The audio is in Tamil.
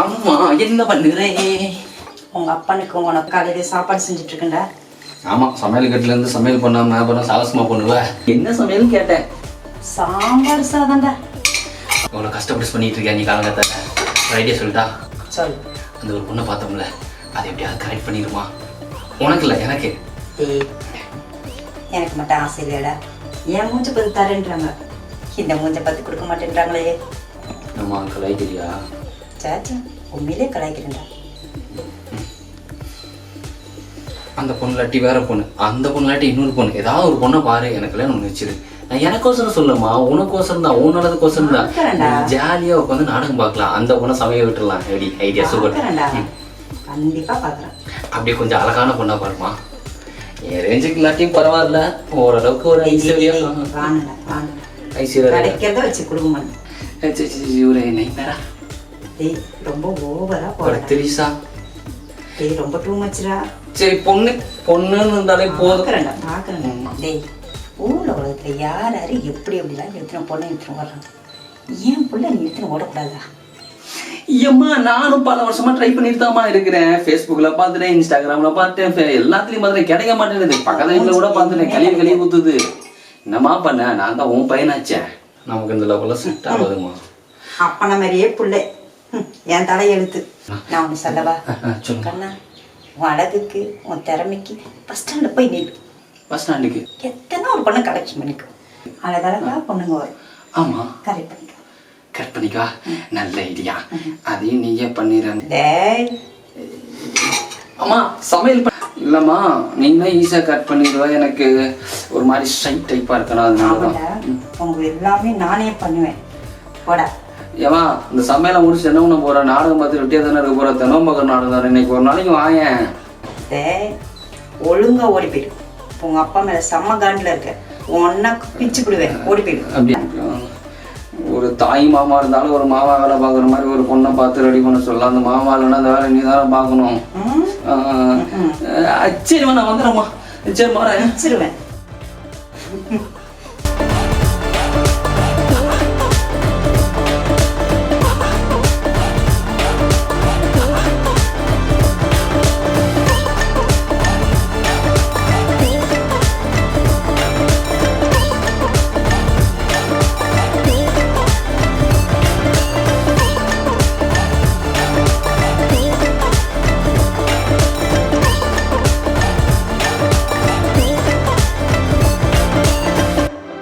அம்மா என்ன பண்ணுறேன்? உங்கள் அப்பனுக்கு உனக்கு காலையில் சாப்பாடு செஞ்சுட்டு இருக்கேன்டா. ஆமாம், சமையல் கட்டிலேருந்து சமையல் பண்ணாமல் அப்புறம் சாகசமாக பண்ணுவேன். என்ன சமையல்னு கேட்டேன். சாம்பார் சாதம்டா. அவ்வளோ கஷ்டப்பட்டு பண்ணிட்டு இருக்கேன். நீ காலங்கத்தால ஒரு ஐடியா சொல்லிட்டா. சொல்லு. அந்த ஒரு பொண்ணை பார்த்தோம்ல, அதை எப்படியாவது கரெக்ட் பண்ணிடுமா? உனக்கு இல்லை, எனக்கு. எனக்கு மட்டும் ஆசை இல்லையாடா. என் மூஞ்சை பார்த்து தரேன்றாங்க, இந்த மூஞ்சை பார்த்து கொடுக்க மாட்டேன்றாங்களே. நம்ம கலாய்க்கிறியா? சாச்சா, உண்மையிலே கலாய்க்கிறேன்டா. அந்த பொண்ணுலாட்டி வேற பொண்ணு, அந்த பொண்ணுலாட்டி இன்னொரு பொண்ணு, ஏதாவது ஒரு பொண்ணை பாரு, எனக்கு கல்யாணம் ஒன்று வச்சிரு. நான் எனக்கோசரம் சொல்லமா, உனக்கோசரம் தான், உன் நல்லதுக்கோசரம் தான். ஜாலியா உட்காந்து நாடகம் பார்க்கலாம், அந்த பொண்ணை சமைய விட்டுடலாம். எப்படி ஐடியா? சூப்பர். கண்டிப்பா பாக்குறேன். அப்படியே கொஞ்சம் அழகான பொண்ணா பாருமா. என் ரேஞ்சுக்கு இல்லாட்டியும் பரவாயில்ல, ஓரளவுக்கு ஒரு ஐஸ்வர்யா கிடைக்கிறத வச்சு குடும்பம். ஒரு நைட்மேரா ரொம்ப ஓவரா போற திரிசா. ரொம்ப டூ மச்ரா. சரி, பொண்ணுன்னு இருந்தாலே போதும். பாக்குறேன். டேய், ஊர்ல உலகத்துல யார் யாரு எப்படி எப்படிலாம் எடுத்துன பொண்ணை எடுத்துன்னு வர்றாங்க. ஏன் பிள்ளை நீ எடுத்துன்னு ஓடக்கூடாதா? ஏம்மா, நானும் பல வருஷமா ட்ரை பண்ணிட்டு தான்மா இருக்கிறேன். ஃபேஸ்புக்ல பார்த்துட்டேன், இன்ஸ்டாகிராம்ல பார்த்தேன், எல்லாத்துலயும் பார்த்துட்டேன், கிடைக்க மாட்டேங்குது. பக்கத்து வீட்டுல கூட பார்த்துட்டேன், கழிவு ஊத்துது. என்னம்மா பண்ண? நான் தான் உன் பையனாச்சேன், நமக்கு இந்த லெவலில் செட் ஆகுதுமா. அப்பன மாதிரியே பிள்ளை என் தலையெழுத்து. நான் ஒன்று சொல்லவா? கண்ணா, உன் அழகுக்கு உன் திறமைக்கு பஸ் ஸ்டாண்டில் போய் நில்லு. பஸ் ஸ்டாண்டுக்கு எத்தனை ஒரு பொண்ணை கலெக்ஷன் பண்ணிக்கோ. அழகழகா பொண்ணுங்க வரும். ஆமா, கரெக்ட் பண்ணிக்கோ. கரெக்ட் பண்ணிக்கா. நல்ல ஐடியா, அதையும் நீயே பண்ணிடுறேன். அம்மா சமையல் இல்லம்மா, நீங்க ஈஸியா கட் பண்ணிடுவா. எனக்கு ஒரு மாதிரி ஸ்ட்ரைட் டைப்பா இருக்கணும், அதனால உங்க எல்லாமே நானே பண்ணுவேன். போடா. ஏமா, இந்த சமையலை முடிச்சு என்ன பண்ண போற? நாடகம் பார்த்து வெட்டியா தானே இருக்க போற? தினம் பக்கம் நாடகம் தானே. இன்னைக்கு ஒரு நாளைக்கு வாயேன். ஒழுங்கா ஓடி போயிடு. உங்க அப்பா மேல செம்ம காண்டில் இருக்க, ஒன்னா பிச்சு விடுவேன். ஓடி போயிடு. அப்படி ஒரு தாய் மாமா இருந்தாலும் ஒரு மாமா வேலை பார்க்குற மாதிரி ஒரு பொண்ணை பார்த்து ரெடி பண்ண சொல்லலாம். அந்த மாமா இல்லைன்னா அந்த வேலை நீ தானே பார்க்கணும். சரிம்மா, நான் வந்துடுறேம்மா. சரி, மாறேன். வச்சிருவேன்.